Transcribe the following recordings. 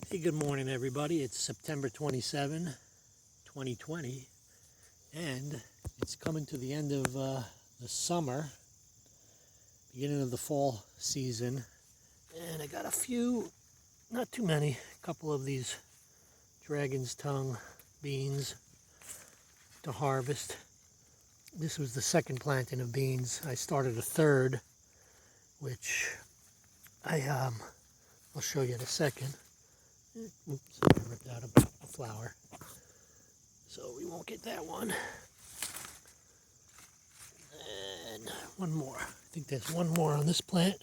Hey, good morning, everybody. It's September 27, 2020, and it's coming to the end of the summer, beginning of the fall season. And I got a few, not too many, a couple of these dragon's tongue beans to harvest. This was the second planting of beans. I started a third, which I'll show you in a second. Oops, I ripped out a flower. So we won't get that one. And one more. I think there's one more on this plant.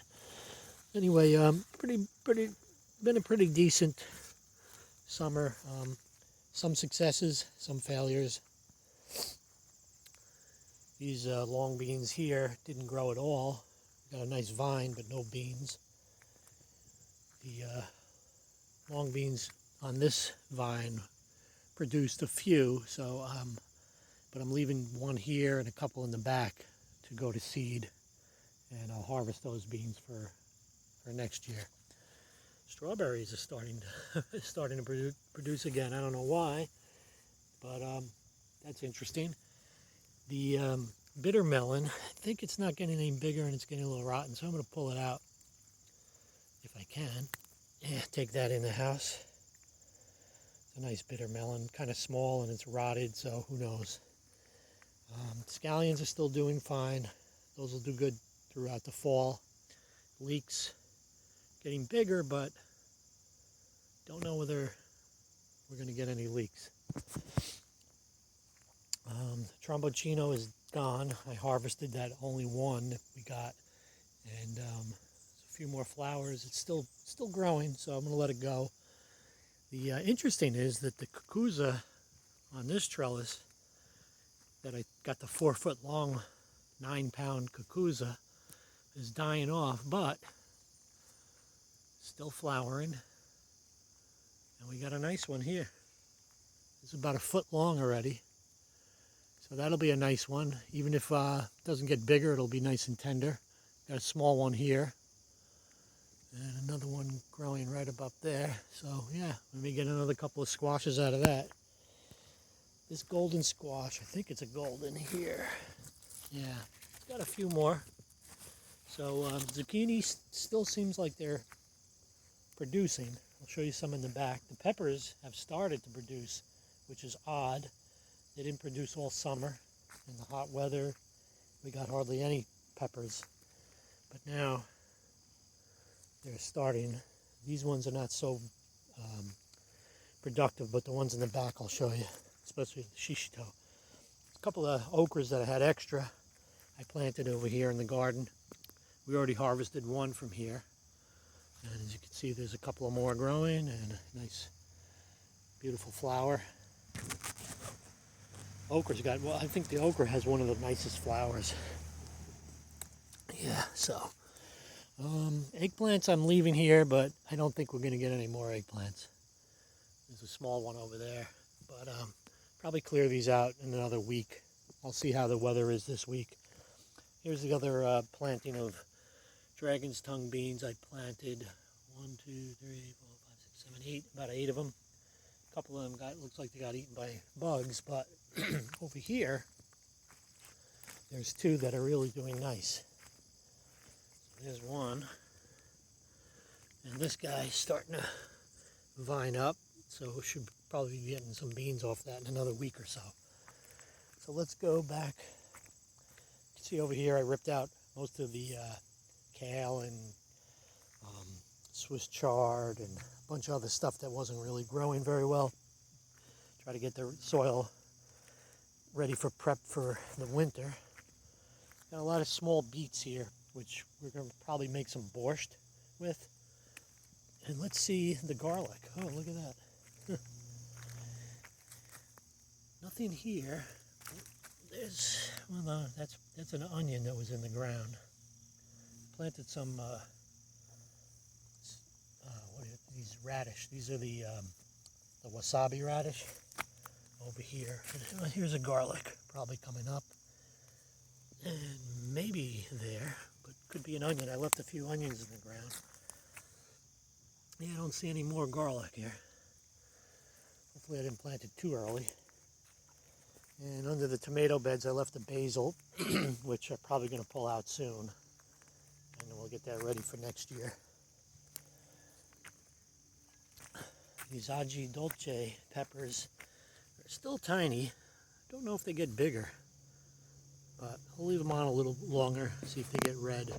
Anyway, been a pretty decent summer. Some successes, some failures. These long beans here didn't grow at all. Got a nice vine, but no beans. The long beans on this vine produced a few, so but I'm leaving one here and a couple in the back to go to seed, and I'll harvest those beans for next year. Strawberries are starting to produce again. I don't know why, but that's interesting. The bitter melon, I think it's not getting any bigger and it's getting a little rotten, so I'm going to pull it out if I can. Yeah, take that in the house. It's a nice bitter melon, kind of small and it's rotted, so who knows. Scallions are still doing fine. Those will do good throughout the fall. Leeks getting bigger, but don't know whether we're going to get any leeks. Tromboncino is gone. I harvested that only one that we got, and a few more flowers. It's still growing, so I'm going to let it go. The interesting is that the cucuza on this trellis that I got, the 4-foot long 9-pound cucuza, is dying off, but still flowering. And we got a nice one here. It's about 1 foot long already. So that'll be a nice one. Even if it doesn't get bigger, it'll be nice and tender. Got a small one here. And another one growing right up there. So yeah, we may get another couple of squashes out of that. This golden squash, I think it's a golden here. Yeah, it's got a few more. So zucchini still seems like they're producing. I'll show you some in the back. The peppers have started to produce, which is odd. They didn't produce all summer. In the hot weather, we got hardly any peppers. But now they're starting. These ones are not so productive, but the ones in the back I'll show you, especially the shishito. A couple of okras that I had extra, I planted over here in the garden. We already harvested one from here. And as you can see, there's a couple of more growing and a nice, beautiful flower. Okra's got, well, I think the okra has one of the nicest flowers. Yeah, so. Eggplants I'm leaving here, but I don't think we're going to get any more eggplants. There's a small one over there, but probably clear these out in another week. I'll see how the weather is this week. Here's the other planting of dragon's tongue beans. I planted 1, 2, 3, 4, 5, 6, 7, 8, about 8 of them. A couple of them looks like they got eaten by bugs, but over here, there's 2 that are really doing nice. So there's one, and this guy's starting to vine up, so we should probably be getting some beans off that in another week or so. So let's go back. You can see over here I ripped out most of the kale and Swiss chard and a bunch of other stuff that wasn't really growing very well. Try to get the soil ready for prep for the winter. Got a lot of small beets here, which we're going to probably make some borscht with. And let's see the garlic. Oh, look at that. Nothing here. There's, well, that's an onion that was in the ground. Planted some, what are these, radish. These are the wasabi radish over here. Here's a garlic probably coming up. And maybe there, but could be an onion. I left a few onions in the ground. Yeah, I don't see any more garlic here. Hopefully I didn't plant it too early. And under the tomato beds I left the basil, which I'm probably going to pull out soon. And then we'll get that ready for next year. These Aggi Dolce peppers are still tiny. Don't know if they get bigger, but I'll leave them on a little longer, see if they get red,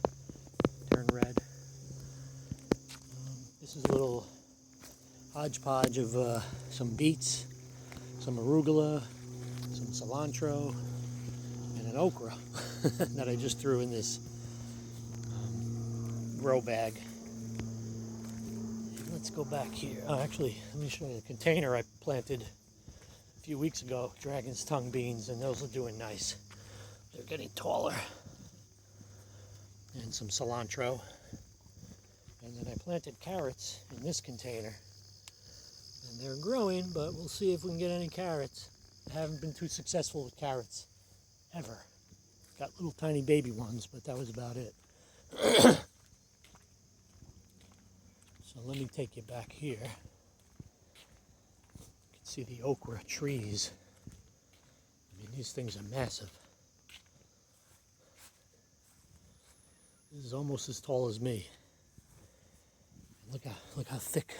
turn red. This is a little hodgepodge of some beets, some arugula, some cilantro, and an okra that I just threw in this grow bag. Let's go back here. Oh, actually, let me show you the container I planted a few weeks ago, dragon's tongue beans, and those are doing nice. They're getting taller. And some cilantro. And then I planted carrots in this container. And they're growing, but we'll see if we can get any carrots. I haven't been too successful with carrots, ever. Got little tiny baby ones, but that was about it. So let me take you back here. You can see the okra trees. I mean, these things are massive. This is almost as tall as me. Look how thick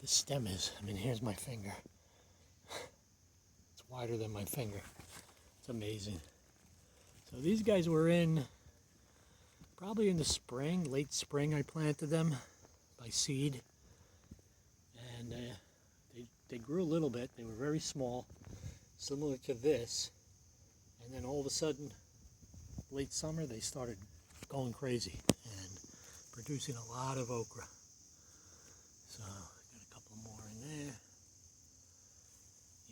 the stem is. I mean, here's my finger. It's wider than my finger. It's amazing. So these guys were in probably in the spring, late spring. I planted them by seed, and they grew a little bit. They were very small, similar to this, and then all of a sudden, late summer, they started going crazy and producing a lot of okra. So got a couple more in there.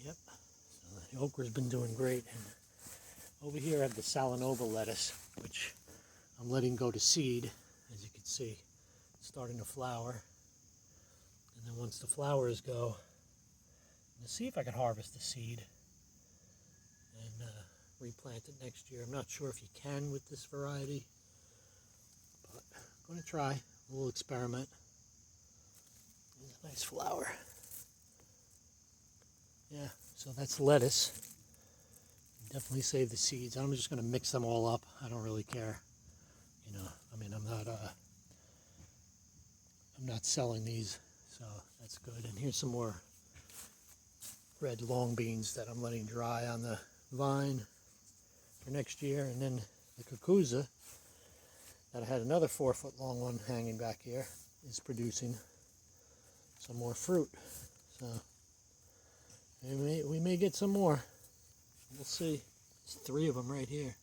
Yep. So the okra's been doing great. And over here I have the Salanova lettuce, which I'm letting go to seed. As you can see, it's starting to flower. And then once the flowers go, I'm going to see if I can harvest the seed and replant it next year. I'm not sure if you can with this variety, but I'm going to try a little experiment. There's a nice flower. Yeah, so that's lettuce. Definitely save the seeds. I'm just going to mix them all up. I don't really care. You know, I mean, I'm not selling these, so that's good. And here's some more red long beans that I'm letting dry on the vine for next year. And then the cucuzza that I had another 4-foot long one hanging back here is producing some more fruit. So we may get some more. We'll see. There's 3 of them right here.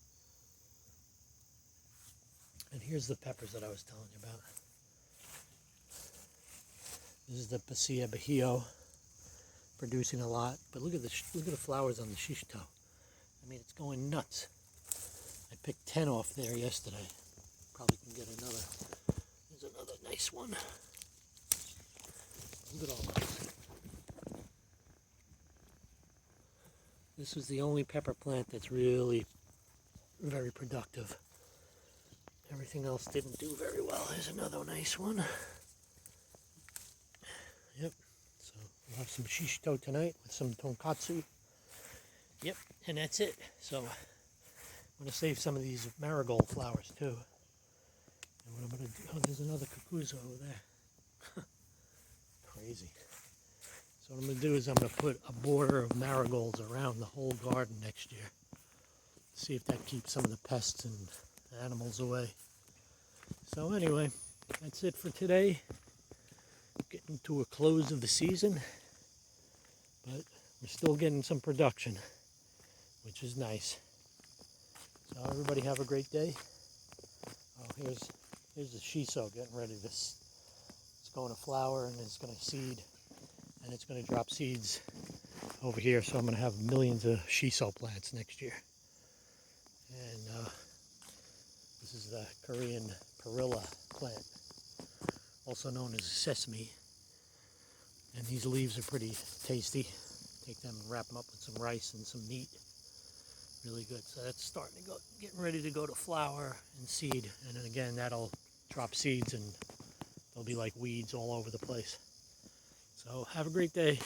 And here's the peppers that I was telling you about. This is the Pasilla Bajío, producing a lot. But look at the flowers on the shishito. I mean, it's going nuts. I picked 10 off there yesterday. Probably can get another. There's another nice one. Look at all those. This was the only pepper plant that's really very productive. Everything else didn't do very well. Here's another nice one. Yep. So we'll have some shishito tonight with some tonkatsu. Yep, and that's it. So I'm going to save some of these marigold flowers too. And what I'm going to do, oh, there's another cucuzza over there. Crazy. So what I'm going to do is I'm going to put a border of marigolds around the whole garden next year. See if that keeps some of the pests and animals away. So anyway, that's it for today. Getting to a close of the season, but we're still getting some production, which is nice. So everybody have a great day. Oh, here's the shiso getting ready. It's going to flower and it's going to seed, and it's going to drop seeds over here. So I'm going to have millions of shiso plants next year. And this is the Korean perilla plant, also known as sesame. And these leaves are pretty tasty. Take them and wrap them up with some rice and some meat. Really good. So that's starting to go, getting ready to go to flower and seed. And then again, that'll drop seeds and they'll be like weeds all over the place. So have a great day.